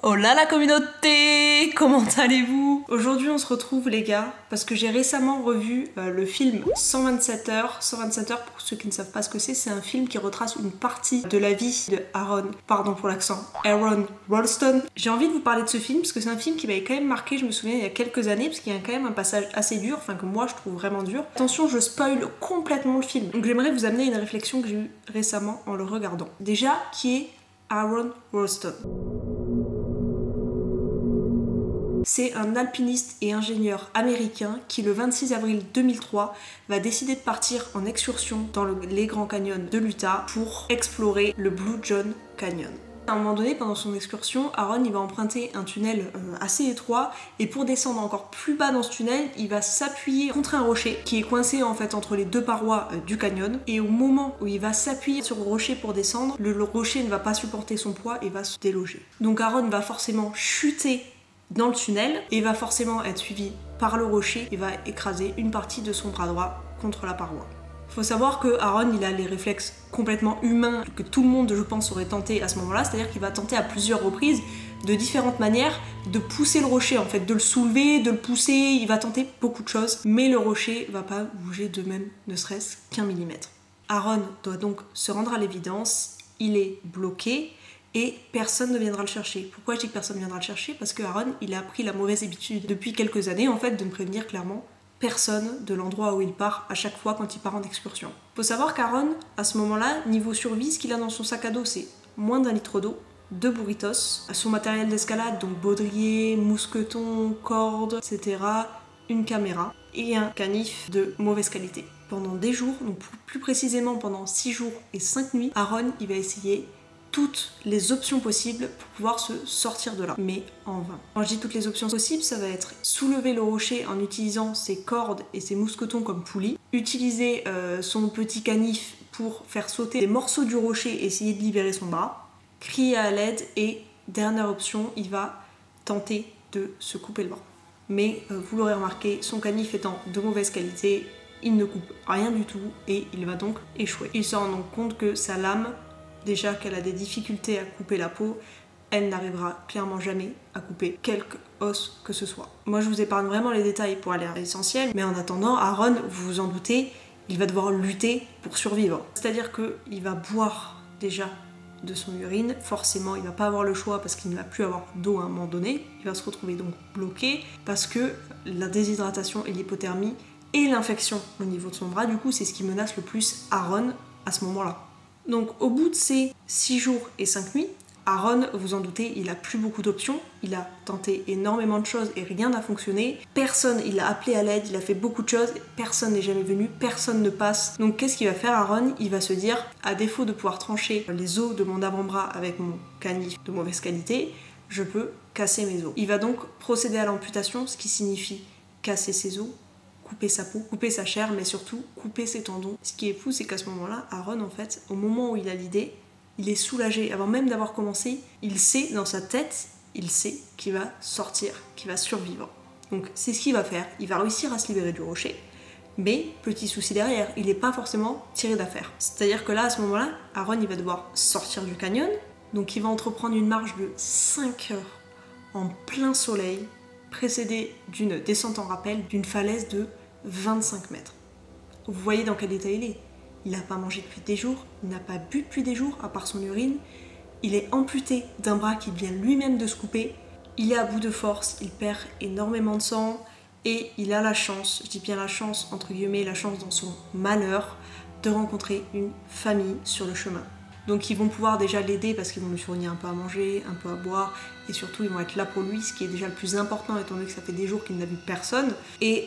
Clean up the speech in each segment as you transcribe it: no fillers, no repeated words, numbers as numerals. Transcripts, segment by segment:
Oh là la communauté, comment allez-vous? Aujourd'hui on se retrouve les gars parce que j'ai récemment revu le film 127 heures. 127 heures, pour ceux qui ne savent pas ce que c'est un film qui retrace une partie de la vie de Aaron, pardon pour l'accent, Aaron Ralston. J'ai envie de vous parler de ce film parce que c'est un film qui m'avait quand même marqué, je me souviens il y a quelques années, parce qu'il y a quand même un passage assez dur, enfin que moi je trouve vraiment dur. Attention, je spoil complètement le film, donc j'aimerais vous amener une réflexion que j'ai eue récemment en le regardant. Déjà, qui est Aaron Ralston? C'est un alpiniste et ingénieur américain qui, le 26 avril 2003, va décider de partir en excursion dans les Grands Canyons de l'Utah pour explorer le Blue John Canyon. À un moment donné, pendant son excursion, Aaron il va emprunter un tunnel assez étroit et pour descendre encore plus bas dans ce tunnel, il va s'appuyer contre un rocher qui est coincé en fait entre les deux parois du canyon, et au moment où il va s'appuyer sur le rocher pour descendre, le rocher ne va pas supporter son poids et va se déloger. Donc Aaron va forcément chuter dans le tunnel et va forcément être suivi par le rocher et va écraser une partie de son bras droit contre la paroi. Faut savoir que Aaron il a les réflexes complètement humains que tout le monde je pense aurait tenté à ce moment-là, c'est-à-dire qu'il va tenter à plusieurs reprises de différentes manières de pousser le rocher en fait, de le soulever, de le pousser, il va tenter beaucoup de choses, mais le rocher va pas bouger de même ne serait-ce qu'un millimètre. Aaron doit donc se rendre à l'évidence, il est bloqué et personne ne viendra le chercher. Pourquoi je dis que personne ne viendra le chercher? Parce que Aaron, il a pris la mauvaise habitude depuis quelques années en fait de ne prévenir clairement personne de l'endroit où il part à chaque fois quand il part en excursion. Faut savoir qu'Aaron, à ce moment-là, niveau survie, ce qu'il a dans son sac à dos, c'est moins d'1 litre d'eau, 2 burritos, son matériel d'escalade, donc baudrier, mousqueton, corde, etc., une caméra et un canif de mauvaise qualité. Pendant des jours, donc plus précisément pendant 6 jours et 5 nuits, Aaron, il va essayer toutes les options possibles pour pouvoir se sortir de là, mais en vain. Quand je dis toutes les options possibles, ça va être soulever le rocher en utilisant ses cordes et ses mousquetons comme poulies, utiliser son petit canif pour faire sauter des morceaux du rocher et essayer de libérer son bras, crier à l'aide et, dernière option, il va tenter de se couper le bras. Mais vous l'aurez remarqué, son canif étant de mauvaise qualité, il ne coupe rien du tout et il va donc échouer. Il se rend donc compte que sa lame, déjà qu'elle a des difficultés à couper la peau, elle n'arrivera clairement jamais à couper quelque os que ce soit. Moi je vous épargne vraiment les détails pour aller à l'essentiel, mais en attendant, Aaron, vous vous en doutez, il va devoir lutter pour survivre. C'est-à-dire qu'il va boire déjà de son urine, forcément il va pas avoir le choix parce qu'il ne va plus avoir d'eau à un moment donné, il va se retrouver donc bloqué parce que la déshydratation et l'hypothermie et l'infection au niveau de son bras, du coup c'est ce qui menace le plus Aaron à ce moment-là. Donc au bout de ces 6 jours et 5 nuits, Aaron, vous en doutez, il a plus beaucoup d'options, il a tenté énormément de choses et rien n'a fonctionné. Personne, il a appelé à l'aide, il a fait beaucoup de choses, personne n'est jamais venu, personne ne passe. Donc qu'est-ce qu'il va faire Aaron? Il va se dire, à défaut de pouvoir trancher les os de mon avant-bras avec mon canif de mauvaise qualité, je peux casser mes os. Il va donc procéder à l'amputation, ce qui signifie casser ses os, couper sa peau, couper sa chair, mais surtout couper ses tendons. Ce qui est fou, c'est qu'à ce moment-là, Aaron, en fait, au moment où il a l'idée, il est soulagé. Avant même d'avoir commencé, il sait, dans sa tête, il sait qu'il va sortir, qu'il va survivre. Donc c'est ce qu'il va faire. Il va réussir à se libérer du rocher, mais petit souci derrière, il n'est pas forcément tiré d'affaire. C'est-à-dire que là, à ce moment-là, Aaron, il va devoir sortir du canyon, donc il va entreprendre une marche de 5 heures en plein soleil, précédée d'une descente en rappel d'une falaise de 25 mètres. Vous voyez dans quel état il est. Il n'a pas mangé depuis des jours, il n'a pas bu depuis des jours, à part son urine. Il est amputé d'un bras qu'il vient lui-même de se couper. Il est à bout de force, il perd énormément de sang et il a la chance, je dis bien la chance, entre guillemets, la chance dans son malheur, de rencontrer une famille sur le chemin. Donc ils vont pouvoir déjà l'aider parce qu'ils vont lui fournir un peu à manger, un peu à boire, et surtout ils vont être là pour lui, ce qui est déjà le plus important étant donné que ça fait des jours qu'il n'a vu personne. Et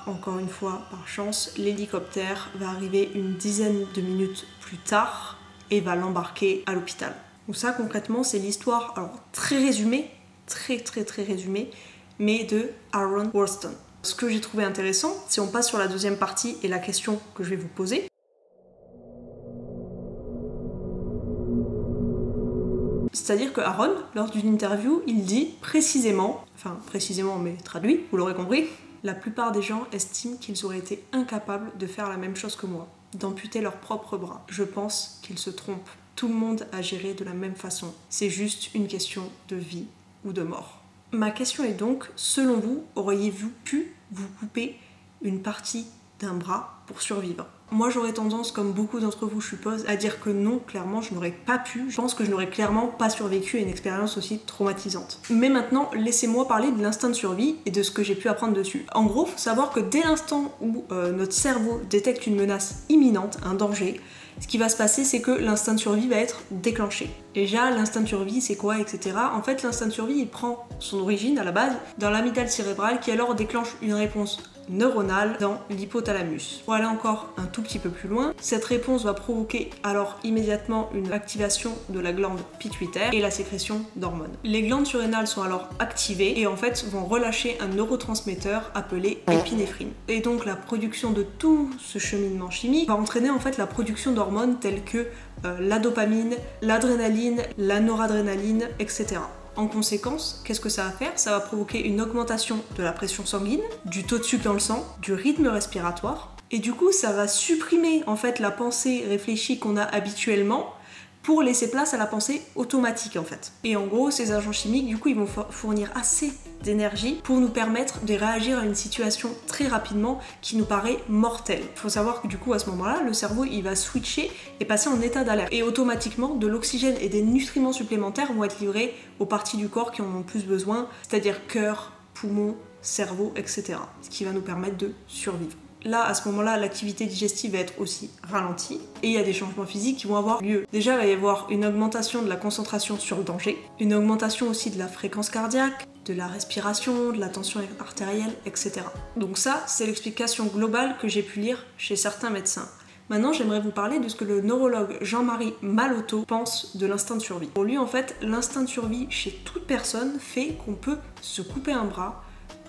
encore une fois, par chance, l'hélicoptère va arriver une dizaine de minutes plus tard et va l'embarquer à l'hôpital. Donc ça concrètement c'est l'histoire, alors très résumée, très résumée, mais de Aaron Ralston. Ce que j'ai trouvé intéressant, si on passe sur la deuxième partie et la question que je vais vous poser, c'est-à-dire que Aaron, lors d'une interview, il dit précisément mais traduit, vous l'aurez compris, la plupart des gens estiment qu'ils auraient été incapables de faire la même chose que moi, d'amputer leurs propres bras. Je pense qu'ils se trompent. Tout le monde a géré de la même façon. C'est juste une question de vie ou de mort. Ma question est donc, selon vous, auriez-vous pu vous couper une partie d'un bras pour survivre? Moi j'aurais tendance, comme beaucoup d'entre vous je suppose, à dire que non, clairement je n'aurais pas pu. Je pense que je n'aurais clairement pas survécu à une expérience aussi traumatisante. Mais maintenant, laissez-moi parler de l'instinct de survie et de ce que j'ai pu apprendre dessus. En gros, faut savoir que dès l'instant où notre cerveau détecte une menace imminente, un danger, ce qui va se passer, c'est que l'instinct de survie va être déclenché. Déjà, l'instinct de survie, c'est quoi, etc. En fait, l'instinct de survie, il prend son origine à la base dans l'amygdale cérébrale qui alors déclenche une réponse neuronale dans l'hypothalamus. Pour aller encore un tout petit peu plus loin, cette réponse va provoquer alors immédiatement une activation de la glande pituitaire et la sécrétion d'hormones. Les glandes surrénales sont alors activées et en fait vont relâcher un neurotransmetteur appelé épinéphrine. Et donc la production de tout ce cheminement chimique va entraîner en fait la production d'hormones telles que la dopamine, l'adrénaline, la noradrénaline, etc. En conséquence, qu'est-ce que ça va faire? Ça va provoquer une augmentation de la pression sanguine, du taux de sucre dans le sang, du rythme respiratoire, et du coup ça va supprimer en fait la pensée réfléchie qu'on a habituellement pour laisser place à la pensée automatique en fait. Et en gros, ces agents chimiques, du coup, ils vont fournir assez d'énergie pour nous permettre de réagir à une situation très rapidement qui nous paraît mortelle. Il faut savoir que du coup, à ce moment-là, le cerveau, il va switcher et passer en état d'alerte. Et automatiquement, de l'oxygène et des nutriments supplémentaires vont être livrés aux parties du corps qui en ont plus besoin, c'est-à-dire cœur, poumons, cerveau, etc. Ce qui va nous permettre de survivre. Là, à ce moment-là, l'activité digestive va être aussi ralentie et il y a des changements physiques qui vont avoir lieu. Déjà, il va y avoir une augmentation de la concentration sur le danger, une augmentation aussi de la fréquence cardiaque, de la respiration, de la tension artérielle, etc. Donc ça, c'est l'explication globale que j'ai pu lire chez certains médecins. Maintenant, j'aimerais vous parler de ce que le neurologue Jean-Marie Malotto pense de l'instinct de survie. Pour lui, en fait, l'instinct de survie chez toute personne fait qu'on peut se couper un bras,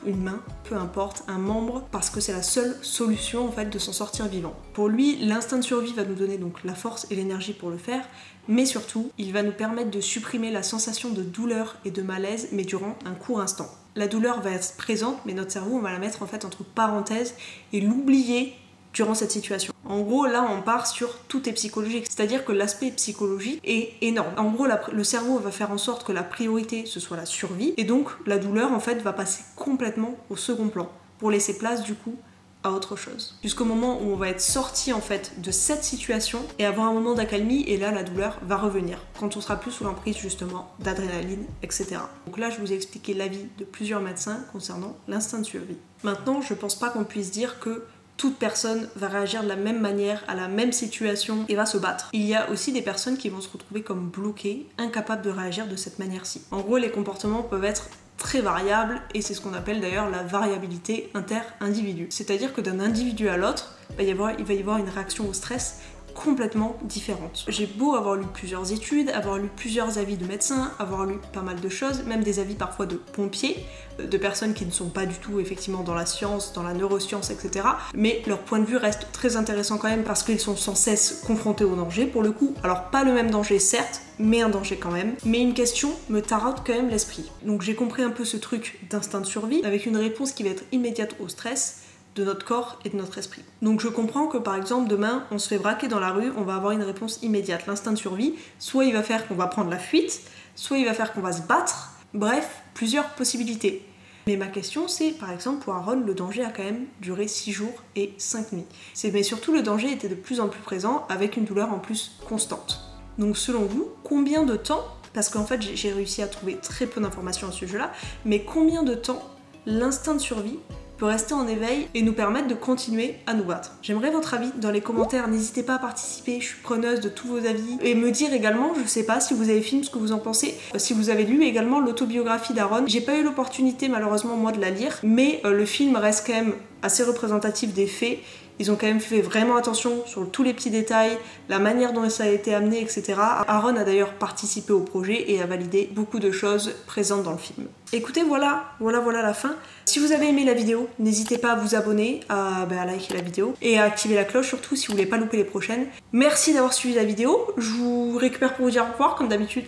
une main, peu importe, un membre, parce que c'est la seule solution en fait de s'en sortir vivant. Pour lui, l'instinct de survie va nous donner donc la force et l'énergie pour le faire, mais surtout, il va nous permettre de supprimer la sensation de douleur et de malaise, mais durant un court instant. La douleur va être présente, mais notre cerveau, on va la mettre en fait entre parenthèses et l'oublier durant cette situation. En gros, là, on part sur tout est psychologique, c'est-à-dire que l'aspect psychologique est énorme. En gros, le cerveau va faire en sorte que la priorité, ce soit la survie, et donc la douleur, en fait, va passer complètement au second plan, pour laisser place, du coup, à autre chose. Jusqu'au moment où on va être sorti, en fait, de cette situation, et avoir un moment d'accalmie, et là, la douleur va revenir, quand on sera plus sous l'emprise, justement, d'adrénaline, etc. Donc là, je vous ai expliqué l'avis de plusieurs médecins concernant l'instinct de survie. Maintenant, je pense pas qu'on puisse dire que toute personne va réagir de la même manière à la même situation et va se battre. Il y a aussi des personnes qui vont se retrouver comme bloquées, incapables de réagir de cette manière-ci. En gros, les comportements peuvent être très variables et c'est ce qu'on appelle d'ailleurs la variabilité inter-individu. C'est-à-dire que d'un individu à l'autre, il va y avoir une réaction au stress complètement différente. J'ai beau avoir lu plusieurs études, avoir lu plusieurs avis de médecins, avoir lu pas mal de choses, même des avis parfois de pompiers, de personnes qui ne sont pas du tout effectivement dans la science, dans la neuroscience, etc. Mais leur point de vue reste très intéressant quand même parce qu'ils sont sans cesse confrontés au danger pour le coup. Alors pas le même danger certes, mais un danger quand même. Mais une question me taraude quand même l'esprit. Donc j'ai compris un peu ce truc d'instinct de survie avec une réponse qui va être immédiate au stress de notre corps et de notre esprit. Donc je comprends que par exemple demain on se fait braquer dans la rue, on va avoir une réponse immédiate. L'instinct de survie, soit il va faire qu'on va prendre la fuite, soit il va faire qu'on va se battre, bref, plusieurs possibilités. Mais ma question c'est, par exemple pour Aaron, le danger a quand même duré 6 jours et 5 nuits. Mais surtout le danger était de plus en plus présent avec une douleur en plus constante. Donc selon vous, combien de temps, parce qu'en fait j'ai réussi à trouver très peu d'informations à ce sujet-là, mais combien de temps l'instinct de survie peut rester en éveil et nous permettre de continuer à nous battre. J'aimerais votre avis dans les commentaires, n'hésitez pas à participer, je suis preneuse de tous vos avis. Et me dire également, je sais pas si vous avez filmé ce que vous en pensez, si vous avez lu également l'autobiographie d'Aaron. J'ai pas eu l'opportunité malheureusement moi de la lire, mais le film reste quand même assez représentatif des faits. Ils ont quand même fait vraiment attention sur tous les petits détails, la manière dont ça a été amené, etc. Aaron a d'ailleurs participé au projet et a validé beaucoup de choses présentes dans le film. Écoutez, voilà la fin. Si vous avez aimé la vidéo, n'hésitez pas à vous abonner, à liker la vidéo et à activer la cloche surtout si vous voulez pas louper les prochaines. Merci d'avoir suivi la vidéo. Je vous récupère pour vous dire au revoir comme d'habitude.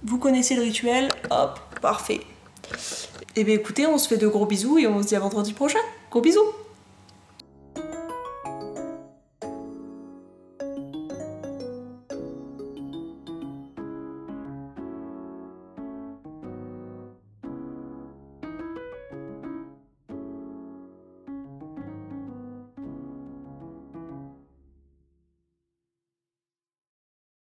Vous connaissez le rituel, hop, parfait. Et bien écoutez, on se fait de gros bisous et on se dit à vendredi prochain. Gros bisous!